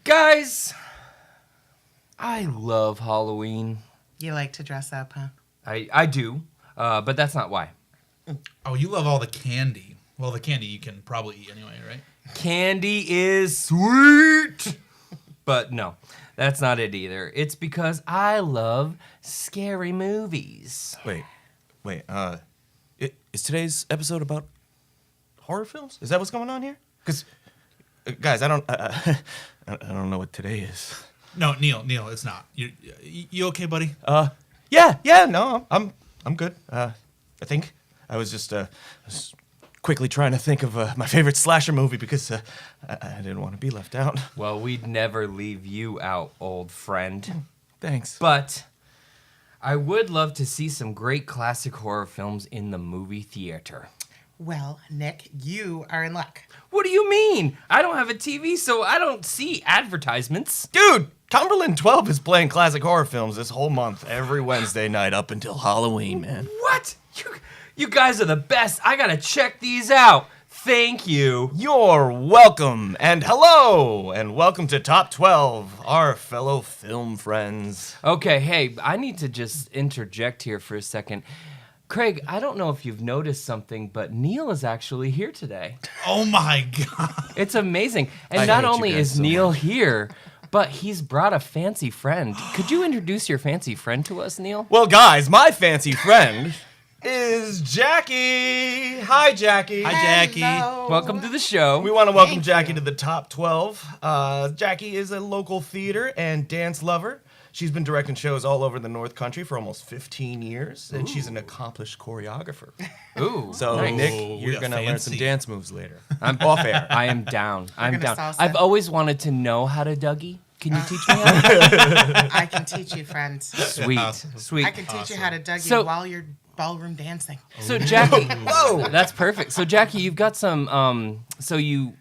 Guys, I love Halloween. You like to dress up, huh? I do, but that's not why. Oh, you love all the candy. Well, the candy you can probably eat anyway, right? Candy is sweet! But no, that's not it either. It's because I love scary movies. Wait. Is today's episode about horror films? Is that what's going on here? Because, guys, I don't know what today is. No, Neil, it's not. You okay, buddy? No, I'm good. I think I was just quickly trying to think of my favorite slasher movie because I didn't want to be left out. Well, we'd never leave you out, old friend. Thanks. But I would love to see some great classic horror films in the movie theater. Well, Nick, you are in luck. What do you mean? I don't have a TV, so I don't see advertisements. Dude, Cumberland 12 is playing classic horror films this whole month, every Wednesday night up until Halloween, man. What? You guys are the best. I gotta check these out. Thank you. You're welcome, and hello, and welcome to Top 12, our fellow film friends. Okay, hey, I need to just interject here for a second. Craig, I don't know if you've noticed something, but Neil is actually here today. Oh my God. It's amazing. And I not hate you only guys is so Neil much. here, but he's brought a fancy friend. Could you introduce your fancy friend to us, Neil? Well, guys, my fancy friend is Jackie. Hi, Jackie. Hi, Jackie. Hello. Welcome to the show. We want to welcome Thank Jackie you. to the Top 12. Jackie is a local theater and dance lover. She's been directing shows all over the North Country for almost 15 years, and she's an accomplished choreographer. Ooh, So, nice. Nick, we you're got going to learn some fancy. dance moves later. I'm off air. I am down. I'm gonna down. salsa. I've always wanted to know how to Dougie. Can you teach me how? I can teach you, friends. Sweet, Awesome. sweet. I can teach you how to Dougie So- while you're ballroom dancing. So Jackie, Whoa! that's perfect. So Jackie, you've got some. So you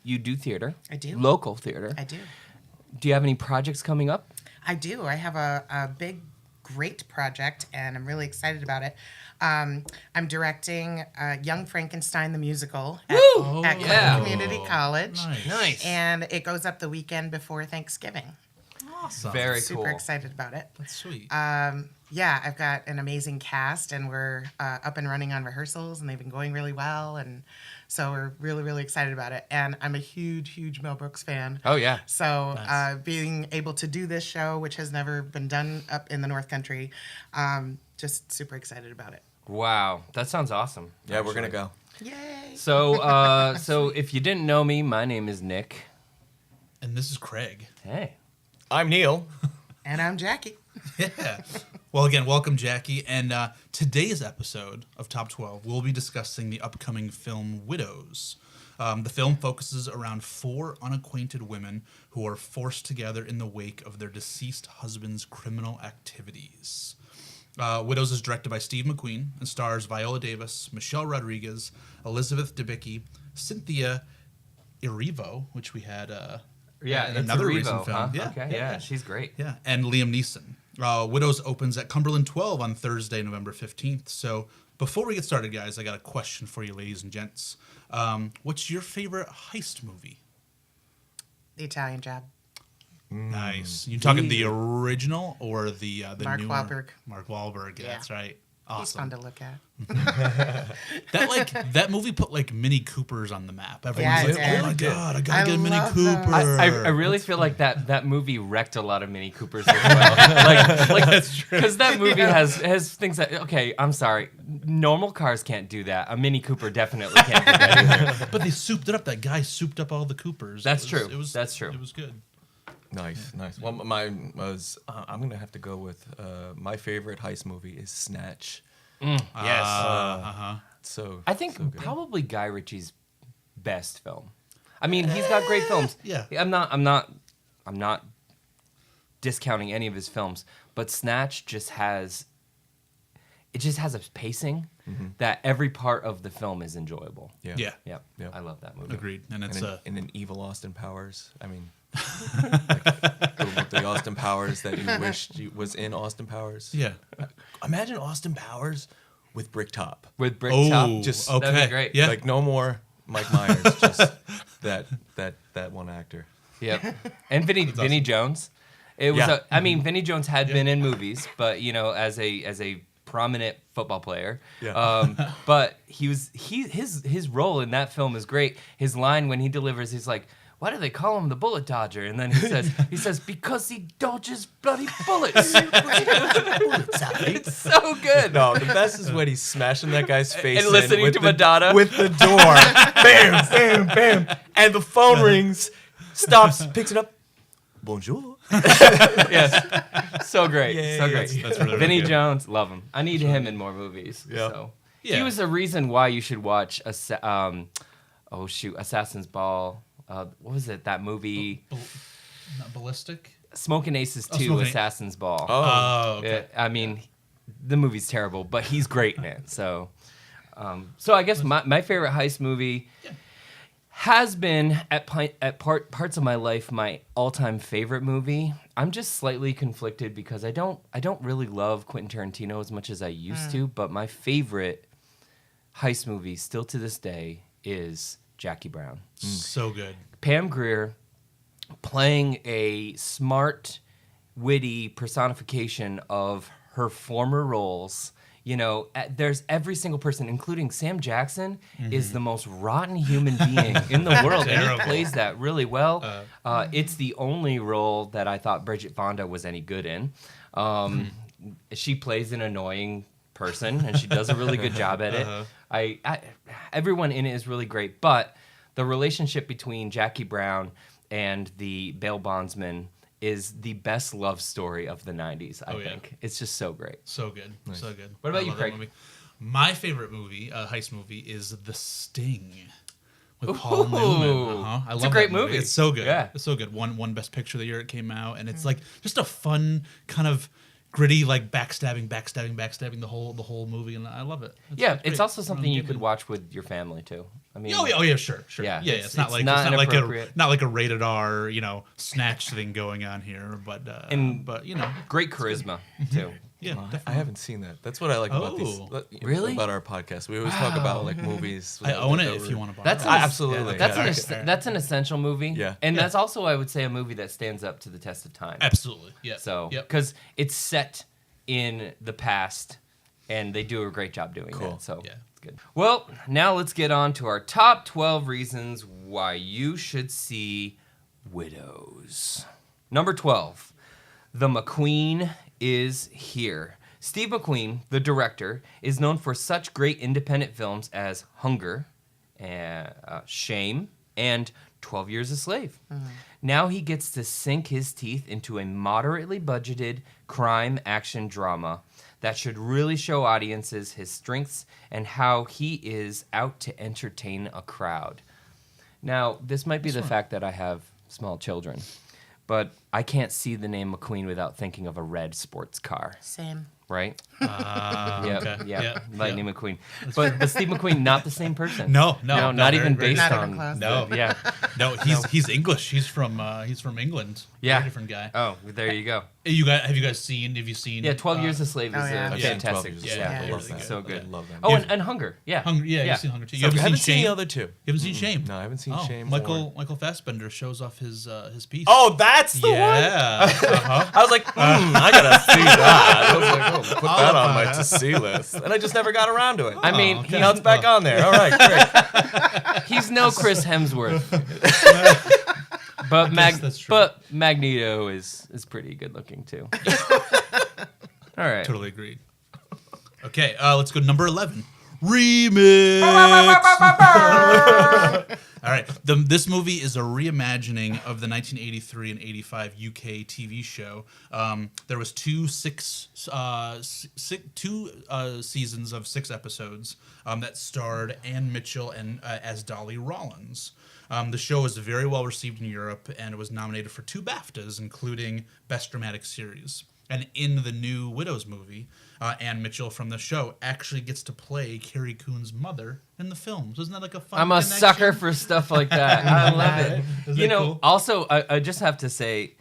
do theater. I do. Local theater. I do. Do you have any projects coming up? I do. I have a big, great project, and I'm really excited about it. I'm directing Young Frankenstein the musical at Clinton yeah. Community College. Nice. And it goes up the weekend before Thanksgiving. Awesome. Very Super cool. excited about it. That's sweet. Yeah, I've got an amazing cast, and we're up and running on rehearsals, and they've been going really well, and so we're really, really excited about it. And I'm a huge, huge Mel Brooks fan. Oh yeah. So Nice. being able to do this show, which has never been done up in the North Country, just super excited about it. Wow, that sounds awesome. Yeah, we're going to go. Yay! So if you didn't know me, my name is Nick. And this is Craig. Hey. I'm Neil. And I'm Jackie. Yeah. Well, again, welcome, Jackie. And today's episode of Top 12, we'll be discussing the upcoming film Widows. The film focuses around 4 unacquainted women who are forced together in the wake of their deceased husband's criminal activities. Widows is directed by Steve McQueen and stars Viola Davis, Michelle Rodriguez, Elizabeth Debicki, Cynthia Erivo, which we had Yeah, in it's another Erivo, recent film. huh? Yeah, Okay. yeah. Yeah, she's great. Yeah, and Liam Neeson. Widows opens at Cumberland 12 on Thursday, November 15th. So before we get started, guys, I got a question for you, ladies and gents. What's your favorite heist movie? The Italian Job. Nice. You talking the original or the Mark newer? Wahlberg. Mark Wahlberg. Yeah, Yeah. that's right. He's fun Awesome. to look at. That movie put like Mini Coopers on the map. Yeah, Everyone's it like, did. "Oh my It did. god, I gotta I get a Mini love Cooper." those. I really feel like that movie wrecked a lot of Mini Coopers as well. like That's true. because that movie has things that, okay, I'm sorry, normal cars can't do that. A Mini Cooper definitely can't do that either. But they souped it up. That guy souped up all the Coopers. That's It was- true. It was, That's true. It was good. Nice. Well, mine was, I'm going to have to go with my favorite heist movie is Snatch. Yes. So I think so good. probably Guy Ritchie's best film. I mean, he's got great films. Yeah. I'm not discounting any of his films, but Snatch just has a pacing that every part of the film is enjoyable. Yeah. Yeah. Yeah. Yeah. I love that movie. Agreed. And it's And an evil Austin Powers. I mean, the Austin Powers that you wished was in Austin Powers. yeah. Imagine Austin Powers with Brick Top. With Brick Oh, Top. just- okay. That'd be great. Yeah. Like no more Mike Myers, just that one actor. Yep. And Vinny Jones. It was. Yeah. I mean, Vinny Jones had been in movies, but as a prominent football player. Yeah. But his role in that film is great. His line when he delivers, he's like, "Why do they call him the bullet dodger?" And then he says because he dodges bloody bullets. It's so good. No, the best is when he's smashing that guy's face And in listening with to the- Madonna. with the door. Bam, bam, bam, and the phone rings. Stops, picks it up. Bonjour. Yes. So great. Yeah, so yeah, great. that's really, really Vinny good. Jones, love him. I need him in more movies. Yeah. So. Yeah. He was the reason why you should watch Assassin's Ball. What was it? That movie? Not Ballistic. Smoking Aces 2, Smoking- Assassin's Ball. Oh, okay. I mean, the movie's terrible, but he's great in it. So I guess my favorite heist movie has been parts of my life my all-time favorite movie. I'm just slightly conflicted because I don't really love Quentin Tarantino as much as I used to, but my favorite heist movie still to this day is Jackie Brown. So good. Pam Grier playing a smart, witty personification of her former roles. There's every single person, including Sam Jackson, is the most rotten human being in the world, and Terrible. he plays that really well. It's the only role that I thought Bridget Fonda was any good in. She plays an annoying person, and she does a really good job at it. Everyone in it is really great, but the relationship between Jackie Brown and the bail bondsman is the best love story of the 90s, I think. It's just so great. So good. So good. What about I you, love that Craig? movie. My favorite movie, heist movie, is The Sting with Paul Newman. I It's love a great that movie. It's so good. Yeah. It's so good. Won Best Picture the year it came out, and it's like just a fun kind of gritty, like backstabbing the whole movie, and I love it. It's great. also something you Really could good. watch with your family too. I mean, Oh yeah, sure. Yeah, Yeah, it's- it's not it's like not it's inappropriate. not like a rated R, snatch thing going on here, but great charisma too. yeah, I definitely. haven't seen that. That's what I like about these. Oh. Really? About our podcast. We always talk about like movies. I own it that if were- you want to buy That's it. an- Absolutely. That's yeah. an okay. that's an essential movie. Yeah. and Yeah. that's also I would say a movie that stands up to the test of time. Absolutely. Yeah. So Yep. because it's set in the past, and they do a great job doing Cool. that. So Yeah. it's good. Well, now let's get on to our top 12 reasons why you should see Widows. Number 12, The McQueen is Here. Steve McQueen, the director, is known for such great independent films as Hunger, Shame, and 12 Years a Slave. Now he gets to sink his teeth into a moderately budgeted crime action drama that should really show audiences his strengths and how he is out to entertain a crowd. Now, this might be the fact that I have small children, but I can't see the name McQueen without thinking of a red sports car, Same. right? Okay. Yeah, Lightning McQueen. But Steve McQueen, not the same person. No, not very, even very based Not on. even close. No. Yeah. No, he's English. He's from England. Yeah. Very different guy. Oh, there you go. Have you seen? Yeah, 12 Years a Slave is oh, yeah. a I've seen fantastic. 12 Years a Slave. Yeah, Yeah, it's really so good. good. I love that. Oh, Yeah. and Hunger. Yeah. Hunger, Yeah. you've seen Hunger too. I You haven't haven't seen seen Shame? the other two. You haven't seen Shame? No, I haven't seen Shame. Michael Fassbender shows off his piece. Oh, that's the one. yeah. I was like, I gotta see that. I was like, oh, put that on my to see list, and I just never got around to it. I mean, okay. Now it's back on there. All right, great. he's no Chris Hemsworth. But that's true. but Magneto is pretty good looking too. All right. Totally agreed. Okay, let's go to number 11. Remix. All right, this movie is a reimagining of the 1983 and 85 UK TV show. There was two seasons of 6 episodes that starred Anne Mitchell and as Dolly Rollins. The show was very well received in Europe and it was nominated for 2 BAFTAs, including Best Dramatic Series. And in the new Widows movie, Anne Mitchell from the show actually gets to play Carrie Coon's mother in the film. So isn't that like a fun I'm a connection? sucker for stuff like that. I love it. Isn't You that know, cool? also, I just have to say,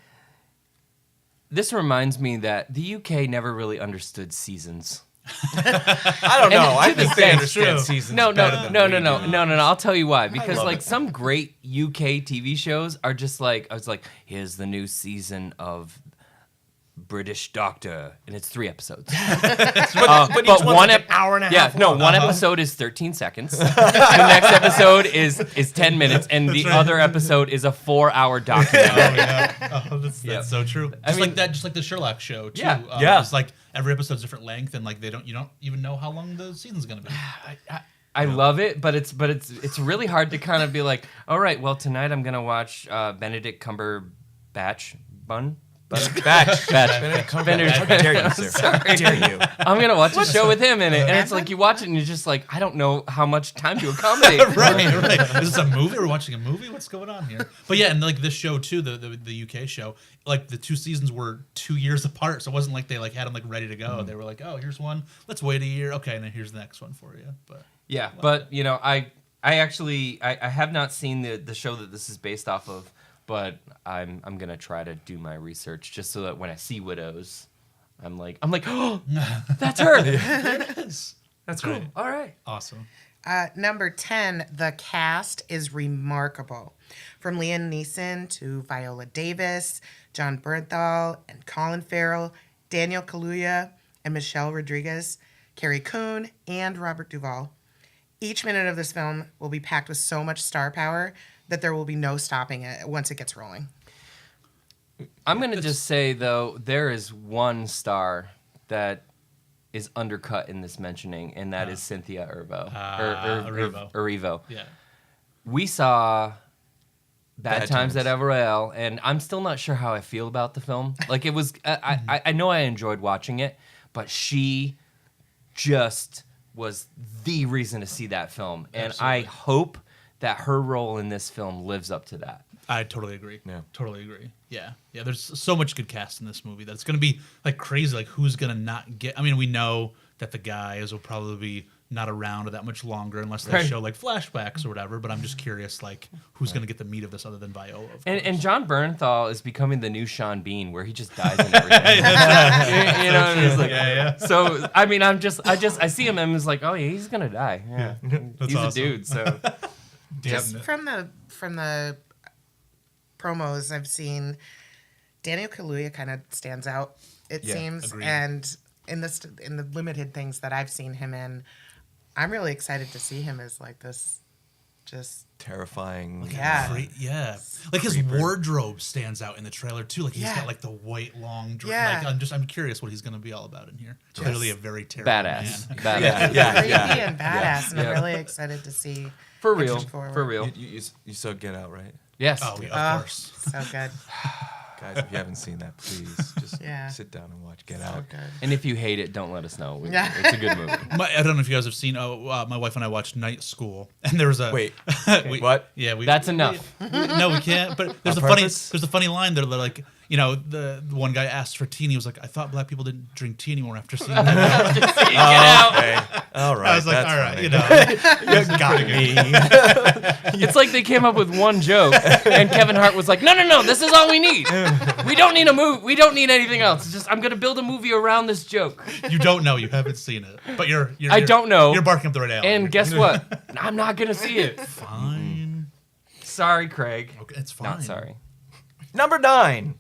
this reminds me that the UK never really understood seasons. I don't know. And I to this think they day, understand true. seasons No, better no, than no, we no, no, do. no, no, no. I'll tell you why. Because love like it. some great UK TV shows are just like, I was like, here's the new season of British Doctor, and it's 3 episodes. But each one's like an hour and a half No, long. one episode is 13 seconds. The next episode is 10 minutes, and the other episode is a 4-hour documentary. That's Yep. so true. I mean- Just like the Sherlock show too. Yeah. Yeah. It's like every episode's different length, and like you don't even know how long the season's gonna be. I love it, but it's really hard to kind of be like, all right, well tonight I'm gonna watch Benedict Cumberbatch Batch. How dare you, sir? How dare you? I'm gonna watch a show with him in it, and it's like you watch it and you're just like, I don't know how much time to accommodate. right. Is this a movie? We're watching a movie? What's going on here? But yeah, and like this show too, the UK show, like the 2 seasons were 2 years apart, so it wasn't like they like had them like ready to go. They were like, oh, here's one. Let's wait a year. Okay, and then here's the next one for you. But Yeah, but you know, I actually have not seen the show that this is based off of, but I'm gonna try to do my research just so that when I see Widows, I'm like, oh, that's her. There it is. That's cool. right. All right. awesome. Number 10, the cast is remarkable. From Liam Neeson to Viola Davis, John Bernthal and Colin Farrell, Daniel Kaluuya and Michelle Rodriguez, Carrie Coon, and Robert Duvall. Each minute of this film will be packed with so much star power that there will be no stopping it once it gets rolling. I'm gonna just say though, there is one star that is undercut in this mentioning, and that is Cynthia Erivo. Erivo. Erivo. Yeah. We saw Bad Bad Times at Times. El Royale, and I'm still not sure how I feel about the film. Like it was, I know I enjoyed watching it, but she just was the reason to see that film, and I hope that her role in this film lives up to that. I totally agree. Yeah. Totally agree. Yeah. Yeah, there's so much good cast in this movie that it's going to be like crazy. Like who's going to not get, I mean, we know that the guys will probably be not around that much longer unless they Right. show like flashbacks or whatever, but I'm just curious like who's going to get the meat of this other than Viola, of And course. John Bernthal is becoming the new Sean Bean, where he just dies in everything. you know, and it's like, Yeah. so I mean, I see him and it's like, oh yeah, he's gonna die. Yeah, That's he's awesome. a dude. So Just from the promos I've seen, Daniel Kaluuya kind of stands out, it Yeah, seems. agreed. And in the limited things that I've seen him in, I'm really excited to see him as like this just Terrifying. Yeah. Yeah. Like his wardrobe stands out in the trailer too. Like he's Yeah. got like the white long dress. Yeah. Like I'm curious what he's going to be all about in here. Clearly a very terrible badass, man. badass. creepy Yeah. and badass, and I'm Yeah. really excited to see. For real, Looking forward. for real. You saw Get Out, right? Yes. Oh, yeah, of course. So good. Guys, if you haven't seen that, please just Yeah. sit down and watch Get So Out. good. And if you hate it, don't let us know. Yeah. It's a good movie. I don't know if you guys have seen. My wife and I watched Night School, and there was a Wait, we- what? Yeah, That's enough. No, we can't. But there's On a funny purpose? there's a funny line there. They're like, you know, the one guy asked for tea, and he was like, "I thought black people didn't drink tea anymore after seeing that." Get out. Okay. All right. I was like, that's all right, funny. you know, You got me. It's like they came up with one joke, and Kevin Hart was like, "No, this is all we need. We don't need a movie. We don't need anything else. It's just I'm gonna build a movie around this joke." you don't know, you haven't seen it, but I don't know. You're barking up the right alley. And guess what? I'm not gonna see it. Fine. Sorry, Craig. Okay, it's fine. Not sorry. Number 9,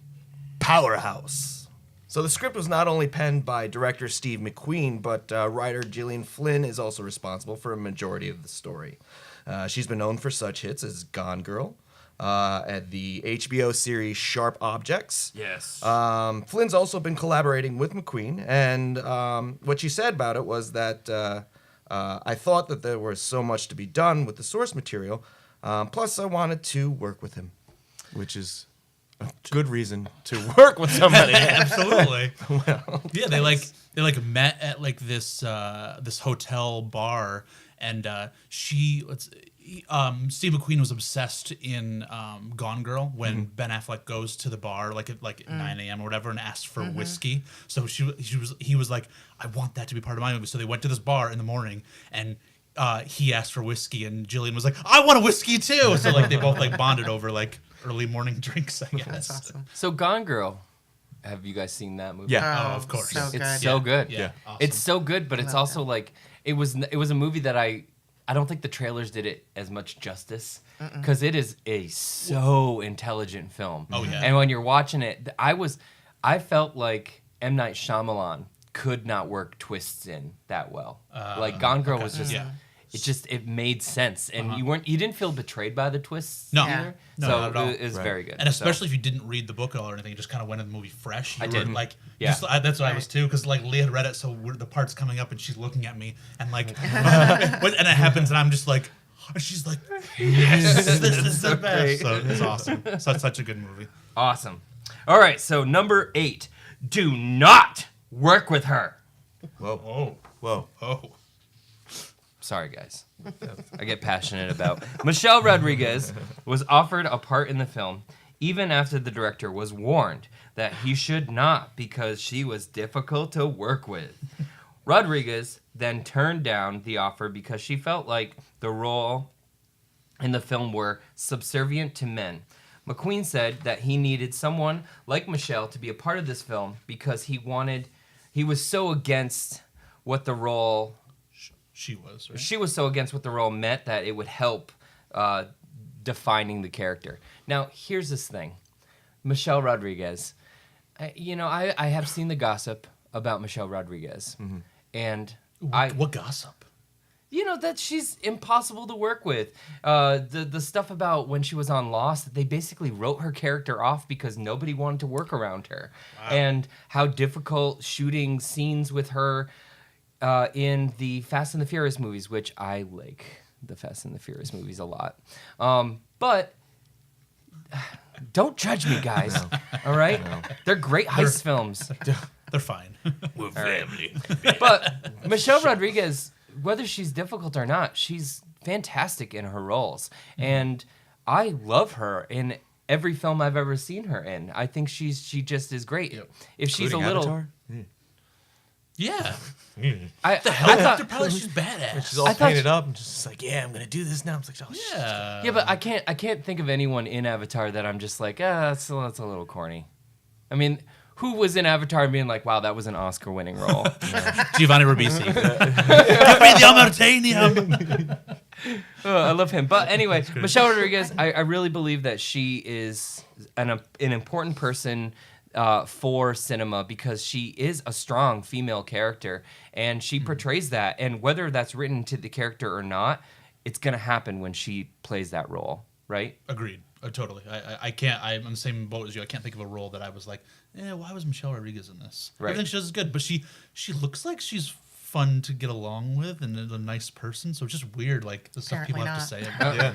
Powerhouse. So the script was not only penned by director Steve McQueen, but writer Gillian Flynn is also responsible for a majority of the story. She's been known for such hits as Gone Girl, at the HBO series Sharp Objects. Yes. Flynn's also been collaborating with McQueen, and what she said about it was that I thought that there was so much to be done with the source material, plus I wanted to work with him, which is a good reason to work with somebody. Absolutely. Yeah, they met at like this this hotel bar, and Steve McQueen was obsessed in Gone Girl when Ben Affleck goes to the bar like at 9 a.m. or whatever and asks for whiskey. So he was like, I want that to be part of my movie. So they went to this bar in the morning and he asked for whiskey, and Jillian was like, I want a whiskey too. So like they both like bonded over like early morning drinks, I guess. That's awesome. So Gone Girl, Have you guys seen that movie? Yeah. Oh, of course. So good. It's so good. Yeah. Awesome. It's so good, but it's love also like it was a movie that I don't think the trailers did it as much justice because it is a so intelligent film. Oh, yeah. And when you're watching it, I felt like M. Night Shyamalan could not work twists in that well. Like Gone Girl was just Yeah. it made sense, and you didn't feel betrayed by the twists. No. either. No, so not at all. it was very good. And especially if you didn't read the book at all or anything, you just kind of went in the movie fresh. You I were did. Like, Yeah. that's what I was too, because like Leah had read it, so the part's coming up and she's looking at me and like, and it happens and I'm just like, she's like, yes, this is the best. great. So it's awesome. Such a good movie. Awesome. All right, so number 8, do not work with her. Whoa. Oh, Whoa. oh. Sorry, guys. I get passionate about. Michelle Rodriguez was offered a part in the film even after the director was warned that he should not because she was difficult to work with. Rodriguez then turned down the offer because she felt like the role in the film were subservient to men. McQueen said that he needed someone like Michelle to be a part of this film because he was so against what the role She was, right? she was so against what the role meant that it would help defining the character. Now, here's this thing. Michelle Rodriguez. I have seen the gossip about Michelle Rodriguez. And What gossip? that she's impossible to work with. The stuff about when she was on Lost, that they basically wrote her character off because nobody wanted to work around her. Wow. And how difficult shooting scenes with her in the Fast and the Furious movies, which I like the Fast and the Furious movies a lot. But don't judge me, guys. All right? They're great heist films. They're fine. We're family. But Michelle Rodriguez, whether she's difficult or not, she's fantastic in her roles. And I love her in every film I've ever seen her in. I think she just is great. Yep. If she's Including a little... Avatar? Yeah. I After thought, probably she's badass. She's all I thought painted she- up and just like, yeah, I'm gonna do this now. I'm like, oh shit. yeah. yeah, but I can't think of anyone in Avatar that I'm just like, that's a little corny. I mean, who was in Avatar being like, wow, that was an Oscar-winning role? Giovanni Ribisi. Give me the Amartanium. I love him. But anyway, Michelle Rodriguez, I really believe that she is an important person for cinema because she is a strong female character and she portrays that. And whether that's written to the character or not, it's going to happen when she plays that role, right? Agreed. Totally. I can't. I'm in the same boat as you. I can't think of a role that I was like, why was Michelle Rodriguez in this? Right. Everything she does is good, but she looks like she's fun to get along with and a nice person. So it's just weird, like the stuff people have to say.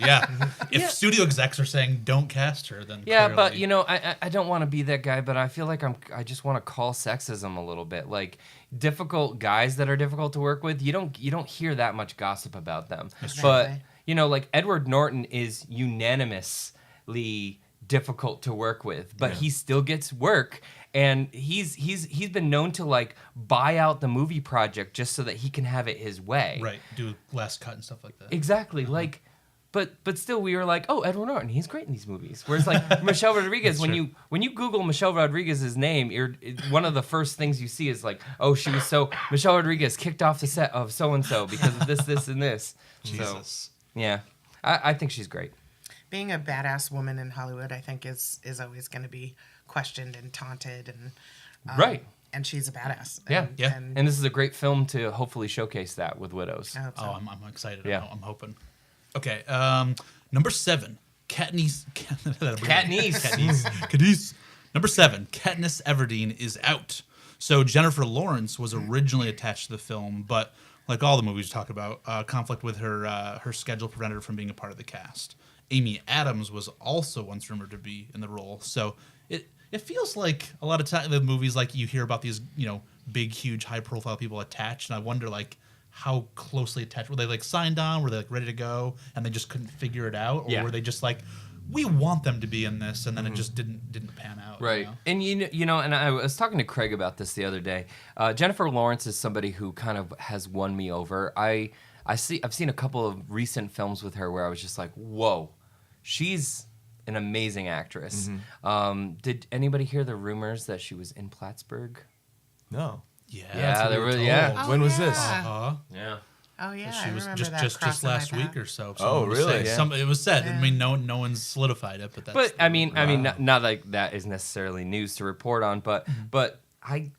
Yeah. If studio execs are saying don't cast her, then Yeah, clearly. but I don't want to be that guy, but I feel like I just want to call sexism a little bit. Like difficult guys that are difficult to work with, you don't hear that much gossip about them. But like Edward Norton is unanimously difficult to work with, but he still gets work. And he's been known to like buy out the movie project just so that he can have it his way. right, do last cut and stuff like that. Exactly. Like, but still, we were like, oh, Edward Norton, he's great in these movies. Whereas like Michelle Rodriguez, when you Google Michelle Rodriguez's name, one of the first things you see is like, oh, Michelle Rodriguez kicked off the set of so and so because of this and this. Jesus. So, yeah, I think she's great. Being a badass woman in Hollywood, I think, is always going to be questioned and taunted, and Right. And she's a badass. Yeah, yeah. And this is a great film to hopefully showcase that with Widows. I hope so. Oh, I'm excited. Yeah. I'm hoping. Okay, number 7, Katniss. Katniss. Number 7, Katniss Everdeen is out. So Jennifer Lawrence was originally attached to the film, but like all the movies we talk about, conflict with her schedule prevented her from being a part of the cast. Amy Adams was also once rumored to be in the role, so it feels like a lot of time the movies, like you hear about these big, huge, high profile people attached, and I wonder like how closely attached were they, like signed on, were they like ready to go and they just couldn't figure it out, or were they just like, we want them to be in this, and then it just didn't pan out, right? And and I was talking to Craig about this the other day. Jennifer Lawrence is somebody who kind of has won me over. I've seen a couple of recent films with her where I was just like, whoa, she's an amazing actress. Mm-hmm. Did anybody hear the rumors that she was in Plattsburgh? No. Yeah, Yeah, that's what there we were was- told. yeah. When was this? Uh-huh. Yeah. Oh yeah, She was I remember just that just crossing my last week path. or so. Oh, someone was really? saying- Yeah. It was said. I Yeah. mean, no one's solidified it, but that's. But I mean, Wow. not like that is necessarily news to report on, but I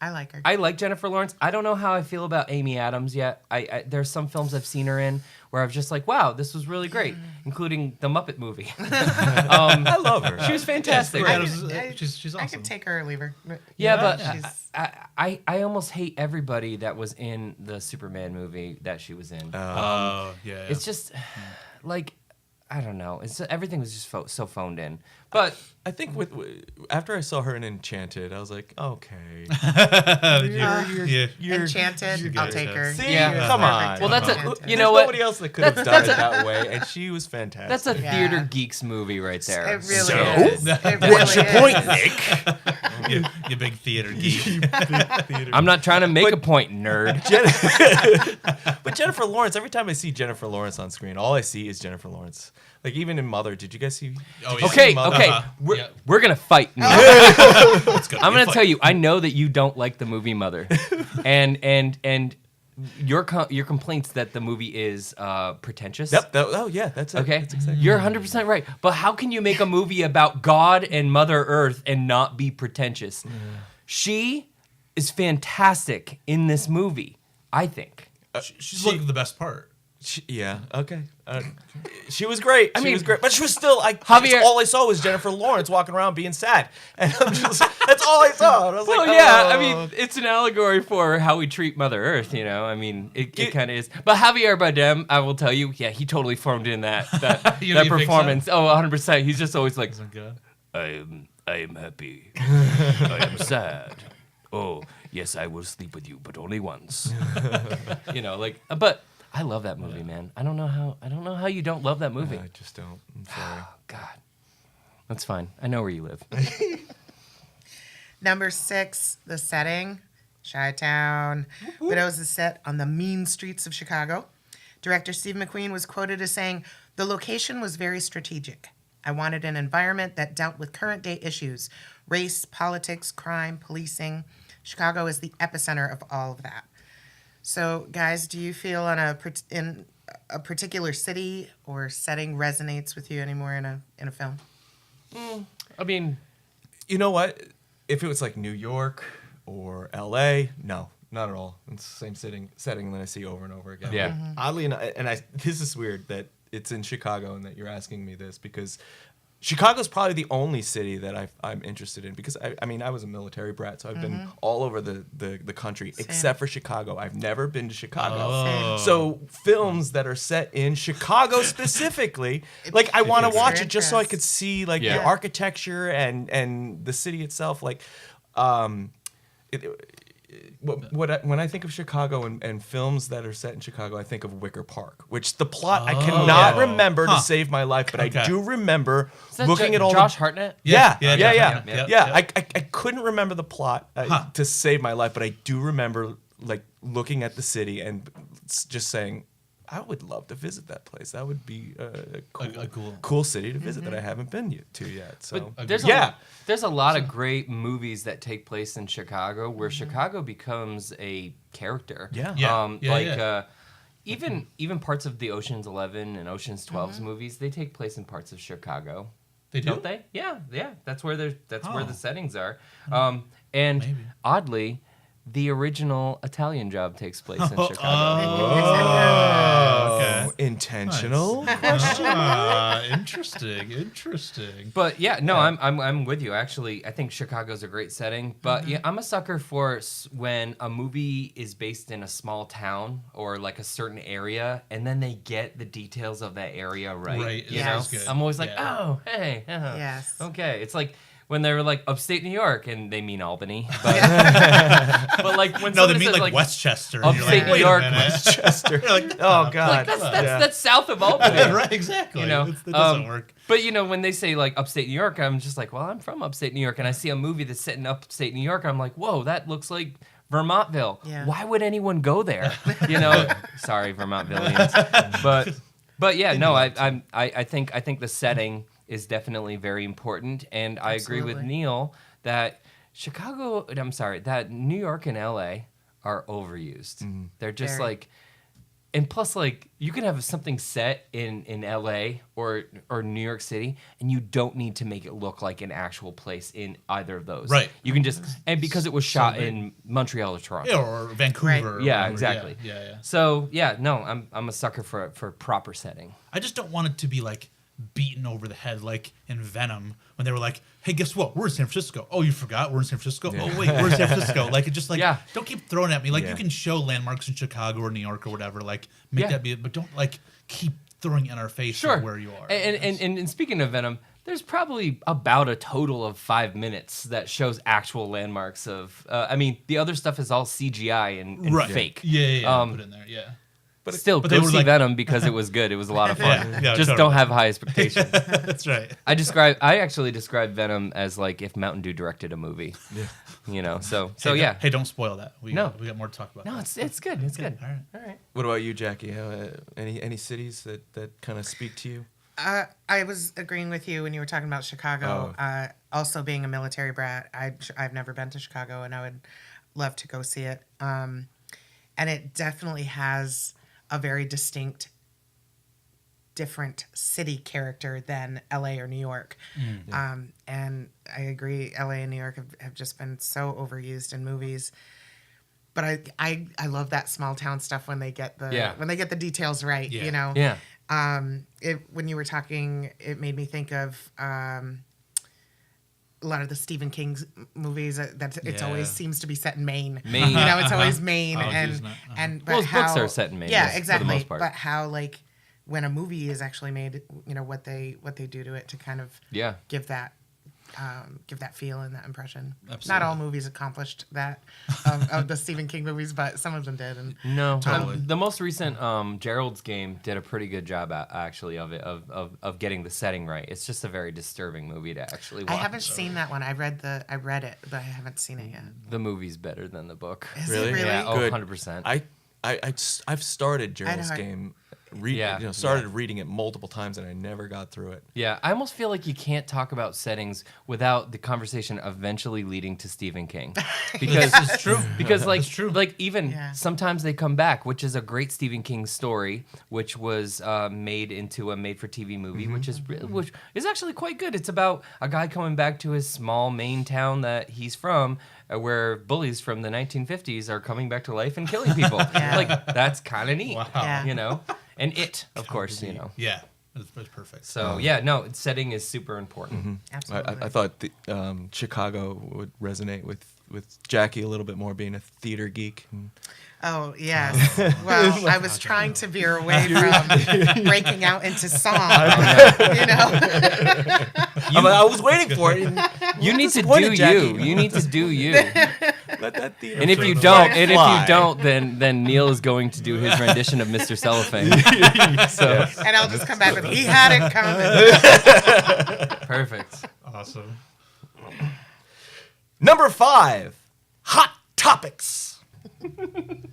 like her. I like Jennifer Lawrence. I don't know how I feel about Amy Adams yet. There's some films I've seen her in where I've just like, wow, this was really great, including the Muppet movie. I love her. She was fantastic. Yeah, I it's could- great. I- She's I awesome. could take her or leave her. Yeah, but she's- I almost hate everybody that was in the Superman movie that she was in. Oh, yeah. It's just like I don't know. Everything was just so phoned in. But I think after I saw her in Enchanted, I was like, okay. you're Enchanted, I'll take her. See, Yeah. come on. Perfect. Well, that's a- Enchanted. you There's know what? nobody else that could have done it that way, and she was fantastic. that's a Yeah. theater geeks movie right there. It really So? is. It really What's your is. point, Nick? you big theater geek. I'm not trying to make a point, nerd. But Jennifer Lawrence, every time I see Jennifer Lawrence on screen, all I see is Jennifer Lawrence. Like even in Mother, did you guys see? Oh, did yeah. you see Okay, Mother? okay. Uh-huh. Yeah. We're gonna fight. Now. It's gonna I'm be a gonna fight. tell you. I know that you don't like the movie Mother, and your complaints that the movie is pretentious. Yep. Oh yeah, that's it. Okay, That's exactly you're 100% right. But how can you make a movie about God and Mother Earth and not be pretentious? She is fantastic in this movie, I think. She's like the best part. Yeah. Okay. She was great. She mean- was great, but she was still like Javier- all I saw was Jennifer Lawrence walking around being sad, and I'm just that's all I saw. And I was Well, like, yeah, I oh. mean, it's an allegory for how we treat Mother Earth, you know? I mean, it You- kind of is. But Javier Bardem, I will tell you, yeah, he totally formed in that You think so? performance. Oh, 100%. He's just always like, Oh, God. I am happy. I am sad. Oh, yes, I will sleep with you, but only once. You know, like, but I love that movie, man. I don't know how you don't love that movie. I just don't. I'm sorry. Oh, God. That's fine. I know where you live. Number 6, the setting, Chi-Town. Widows is set on the mean streets of Chicago. Director Steve McQueen was quoted as saying, "The location was very strategic. I wanted an environment that dealt with current day issues, race, politics, crime, policing. Chicago is the epicenter of all of that." So, guys, do you feel in a particular city or setting resonates with you anymore in a film? I mean, You know what? If it was like New York or L.A., no, not at all. It's the same setting that I see over and over again. Yeah. Mm-hmm. Oddly enough, this is weird that it's in Chicago and that you're asking me this because Chicago's probably the only city that I'm interested in because I mean I was a military brat, so I've been all over the country except for Chicago. I've never been to Chicago. Oh. So films that are set in Chicago specifically, like I want to piques watch your it just so I interest. could see like Yeah. the architecture and the city itself. Like, when I think of Chicago and films that are set in Chicago, I think of Wicker Park, which the plot I cannot yeah. remember to Huh. save my life, but Okay. I do remember is that looking at all Josh the. Hartnett? Yeah, Yeah, yeah, yeah, definitely. yeah. Yeah. I couldn't remember the plot to save my life, but I do remember like looking at the city and just saying, I would love to visit that place. That would be a cool city to visit that I haven't been to yet. So But there's yeah. there's a lot of great movies that take place in Chicago where Chicago becomes a character. Yeah. Yeah. Yeah, like yeah. even parts of the Ocean's 11 and Ocean's 12's movies, they take place in parts of Chicago. They do? Don't they? Yeah. That's where where Oh. the settings are. And Maybe. oddly, the original Italian Job takes place in Chicago. Oh, okay. Intentional. Interesting. But yeah, no, I'm with you. Actually, I think Chicago's a great setting. But yeah, I'm a sucker for when a movie is based in a small town or like a certain area, and then they get the details of that area right. Right, You yes. know, good. I'm always like, Yeah. oh, hey, Yes. okay. It's like when they were like upstate New York, and they mean Albany, but, but like when No, they somebody mean says, like Westchester. and you're upstate like, New wait a York, minute. Chester. Like, Oh God. that's south of Albany. Yeah, right, exactly. You know, That doesn't work. But you know, when they say like upstate New York, I'm just like, well, I'm from upstate New York, and I see a movie that's set in upstate New York, I'm like, whoa, that looks like Vermontville. Yeah. Why would anyone go there? You know, sorry, Vermontvillians, but yeah, no, I think the setting is definitely very important. And I agree with Absolutely. Neil that that New York and LA are overused. They're just Very. like, and plus, like, you can have something set in LA or New York City, and you don't need to make it look like an actual place in either of those. Right. You can just, and because it was shot big. in Montreal or Toronto. Yeah, or Vancouver. or Yeah, whatever. exactly. Yeah. So yeah, no, I'm a sucker for proper setting. I just don't want it to be like beaten over the head like in Venom when they were like, "Hey, guess what? We're in San Francisco." "Oh, you forgot? We're in San Francisco." "Oh, wait, we're in San Francisco." Like, it just like, Yeah. don't keep throwing at me. Like, Yeah. you can show landmarks in Chicago or New York or whatever. Like, make Yeah. that be, but don't like keep throwing in our face Sure. where you are. And speaking of Venom, there's probably about a total of 5 minutes that shows actual landmarks of. I mean, the other stuff is all CGI and right. fake. Yeah. Put in there. Yeah. But still, but go they were see like- Venom because it was good. It was a lot of fun. Yeah, Just totally. don't have high expectations. That's right. I actually described Venom as like if Mountain Dew directed a movie. Yeah. You know, so Hey, yeah. Hey, don't spoil that. We No. got more to talk about. No, that. it's good. It's good. All right. All right. What about you, Jackie? Any cities that kind of speak to you? I was agreeing with you when you were talking about Chicago. Also, being a military brat, I've never been to Chicago, and I would love to go see it. And it definitely has a very distinct, different city character than LA or New York. And I agree, LA and New York have just been so overused in movies. But I love that small town stuff when they get the details right. Yeah. You know. Yeah. When you were talking, it made me think of a lot of the Stephen King movies. That it Yeah. always seems to be set in Maine. Maine. You know, it's always Maine, Oh, and geez, no. and Well, but his books how- are set in Maine, Yeah, yes, for the exactly. most part. But how like when a movie is actually made, you know what they do to it to kind of Yeah. give that feel and that impression. Absolutely. Not all movies accomplished that of the Stephen King movies, but some of them did. And No, Totally. the most recent Gerald's Game did a pretty good job actually of it of getting the setting right. It's just a very disturbing movie to actually watch. I haven't seen that one. I read it, but I haven't seen it yet. The movie's better than the book. Is Really? it really? Yeah, oh, Good. 100%. I've started Gerald's I- Game. Yeah. Reading it multiple times and I never got through it. Yeah, I almost feel like you can't talk about settings without the conversation eventually leading to Stephen King. Because It's true. because like true. like even Yeah. sometimes they come back, which is a great Stephen King story, which was made into a made-for-TV movie, which is actually quite good. It's about a guy coming back to his small Maine town that he's from, where bullies from the 1950s are coming back to life and killing people. Yeah. Like that's kind of neat, Wow. Yeah. you know. And of course, you know. Yeah. That's perfect. So yeah, no, setting is super important. Mm-hmm. Absolutely. I thought Chicago would resonate with Jackie a little bit more, being a theater geek. Oh, yes. Well, I was trying to veer away from breaking out into song, you know? I was waiting for it. You need to do disappointed, you. Jackie. You need to do you. Let that theater And if you fly. don't, then Neil is going to do his rendition of Mr. Cellophane. So And I'll just come back with, he had it coming. perfect. Awesome. Number 5, Hot Topics.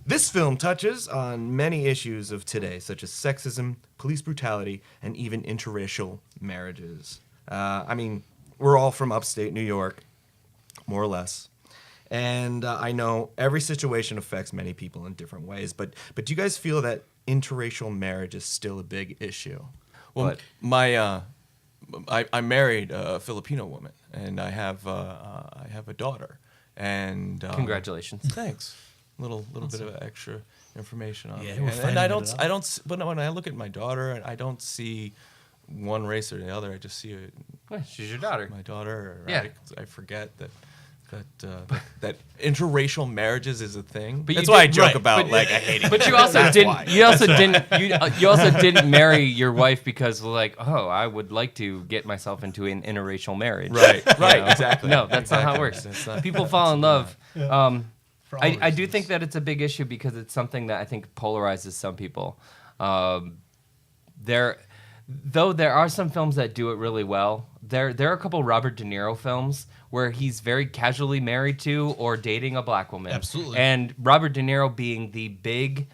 This film touches on many issues of today, such as sexism, police brutality, and even interracial marriages. I mean, we're all from upstate New York, more or less. And I know every situation affects many people in different ways, but do you guys feel that interracial marriage is still a big issue? Well, I married a Filipino woman, and I have a daughter. And Congratulations. thanks. Little bit of extra information on Yeah, me. we're And finding I it don't, out. I don't. But when I look at my daughter, I don't see one race or the other. I just see Well, she's your daughter. my daughter. Yeah. I forget that interracial marriages is a thing. But That's you why I did- joke right, about but- like I hate it. But you also That's didn't. why. You also didn't. You also didn't marry your wife because like, oh, I would like to get myself into an interracial marriage. Right, You right, know? exactly. No, that's not how it Exactly. works. That's not- People fall in love. For all I do reasons. think that it's a big issue because it's something that I think polarizes some people. There are some films that do it really well. There are a couple Robert De Niro films where he's very casually married to or dating a black woman. Absolutely. And Robert De Niro being the big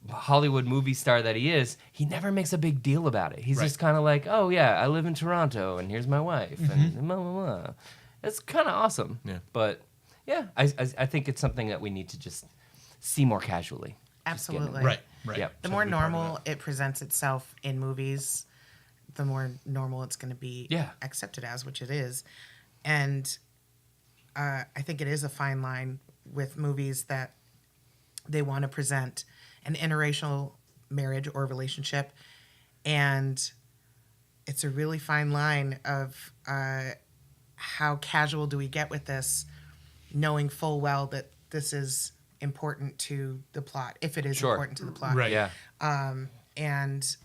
Hollywood movie star that he is, he never makes a big deal about it. He's Right. just kind of like, oh yeah, I live in Toronto and here's my wife and blah, blah, blah. It's kind of awesome. Yeah. But yeah, I think it's something that we need to just see more casually. Just get in. Absolutely. Right. Yep. The So more be part of normal that. it presents itself in movies, the more normal it's going to be Yeah. accepted as, which it is. And I think it is a fine line with movies that they want to present an interracial marriage or relationship. And it's a really fine line of how casual do we get with this, knowing full well that this is important to the plot, if it is Sure. important to the plot. Right. Yeah. And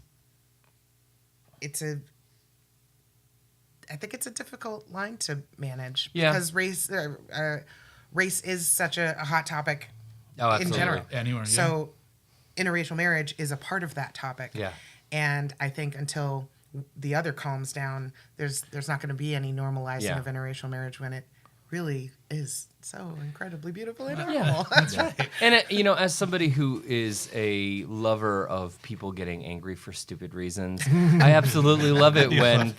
I think it's a difficult line to manage Yeah. because race is such a hot topic Oh, in absolutely. general. Anywhere, yeah. So interracial marriage is a part of that topic. Yeah. And I think until the other calms down, there's not going to be any normalizing Yeah. of interracial marriage when it really is so incredibly beautiful and normal. Yeah. That's right. And as somebody who is a lover of people getting angry for stupid reasons, I absolutely love it when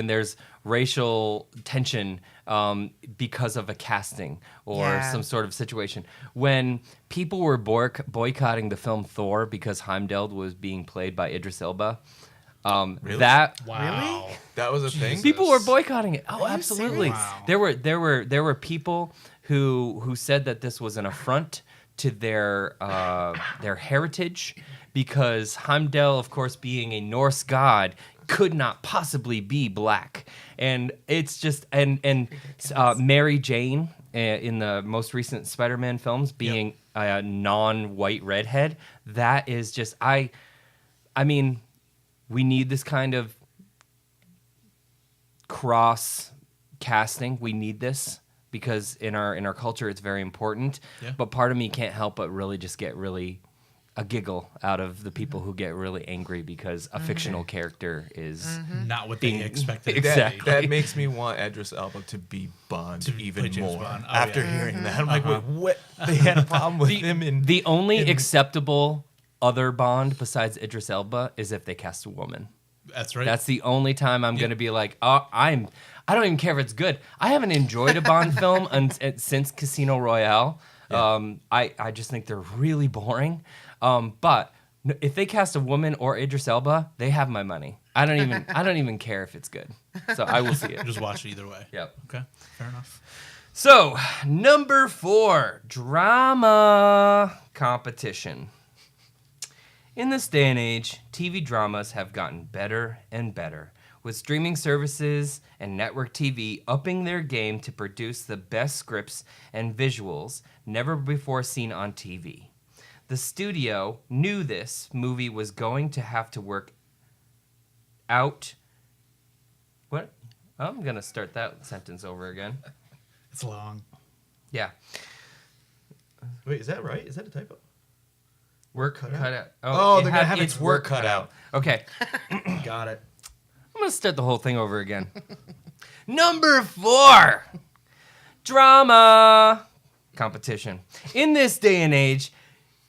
there's racial tension because of a casting or Yeah. some sort of situation. When people were boycotting the film Thor because Heimdall was being played by Idris Elba, Really? that Wow. That was a thing. people were boycotting it. Oh, you absolutely. serious? Wow. There were people who said that this was an affront to their heritage because Heimdall, of course, being a Norse god, could not possibly be black. And it's just and Mary Jane in the most recent Spider-Man films being a non-white redhead, that is just I mean, we need this kind of cross casting. We need this because in our culture it's very important. Yeah. But part of me can't help but really just get a giggle out of the people who get really angry because a fictional character is Not what they expected. Exactly. That makes me want Idris Elba to be Bond To play even James more. Bond. Oh, After yeah. hearing that, I'm like, wait, what? They had a problem with him in the only acceptable other Bond besides Idris Elba is if they cast a woman. That's right. That's the only time I'm going to be like, oh, I don't even care if it's good. I haven't enjoyed a Bond film since Casino Royale. I just think they're really boring. But if they cast a woman or Idris Elba, they have my money. I don't even care if it's good. So I will see it. Just watch it either way. Yep. Okay. Fair enough. So, number 4, drama competition. In this day and age, TV dramas have gotten better and better, with streaming services and network TV upping their game to produce the best scripts and visuals never before seen on TV. The studio knew this movie was going to have to work out. What? I'm going to start that sentence over again. It's long. Yeah. Wait, is that right? Is that a typo? Work cut out. Oh, it they're had gonna have its work cut out. Okay. Got it. I'm going to start the whole thing over again. Number 4. Drama competition. In this day and age,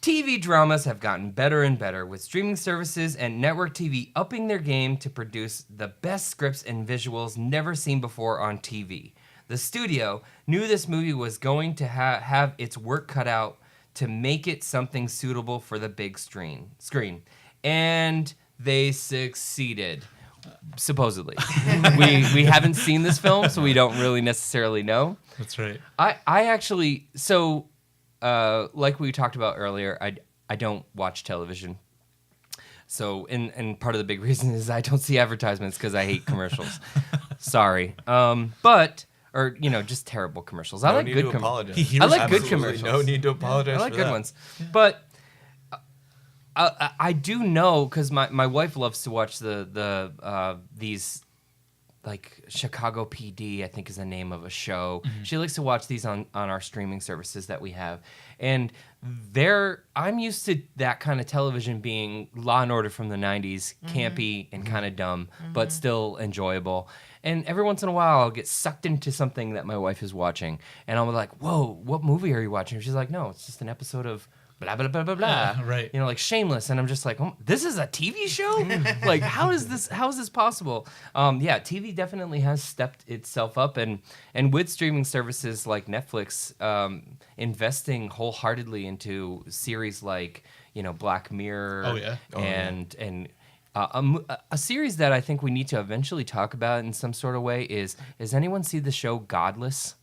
TV dramas have gotten better and better, with streaming services and network TV upping their game to produce the best scripts and visuals never seen before on TV. The studio knew this movie was going to have its work cut out to make it something suitable for the big screen. And they succeeded. Supposedly. we haven't seen this film, so we don't really necessarily know. That's right. I actually, so like we talked about earlier, I don't watch television. So, and part of the big reason is I don't see advertisements because I hate commercials. Sorry. Or just terrible commercials. I No like need good to commercials. apologize. I like good Absolutely commercials. No need to apologize. I like for good that. ones. But I do know because my wife loves to watch these like Chicago PD, I think is the name of a show. Mm-hmm. She likes to watch these on our streaming services that we have. And I'm used to that kind of television being Law and Order from the 90s, campy and kind of dumb, but still enjoyable. And every once in a while, I'll get sucked into something that my wife is watching. And I'm like, whoa, what movie are you watching? She's like, no, it's just an episode of blah blah blah blah blah. Right. You know, like Shameless, and I'm just like, oh, this is a TV show. Like, how is this possible? Yeah, TV definitely has stepped itself up, and with streaming services like Netflix, investing wholeheartedly into series like Black Mirror. Oh, yeah. And a series that I think we need to eventually talk about in some sort of way is anyone see the show Godless?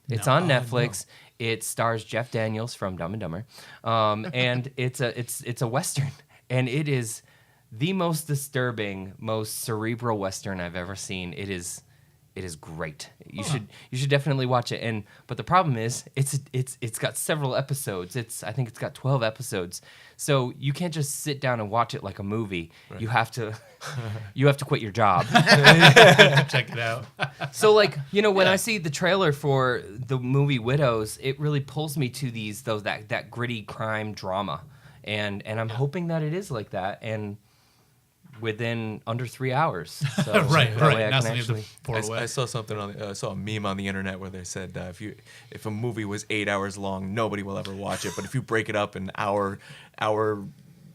It's No. on Netflix. It stars Jeff Daniels from Dumb and Dumber, and it's a western, and it is the most disturbing, most cerebral western I've ever seen. It is great. You should definitely watch it. But the problem is it's got several episodes. I think it's got 12 episodes. So you can't just sit down and watch it like a movie. Right. You have to quit your job. Check it out. So when I see the trailer for the movie Widows, it really pulls me to that gritty crime drama. And I'm hoping that it is like that. And within under 3 hours. So right. Not actually... I saw something I saw a meme on the internet where they said if a movie was 8 hours long, nobody will ever watch it. But if you break it up in hour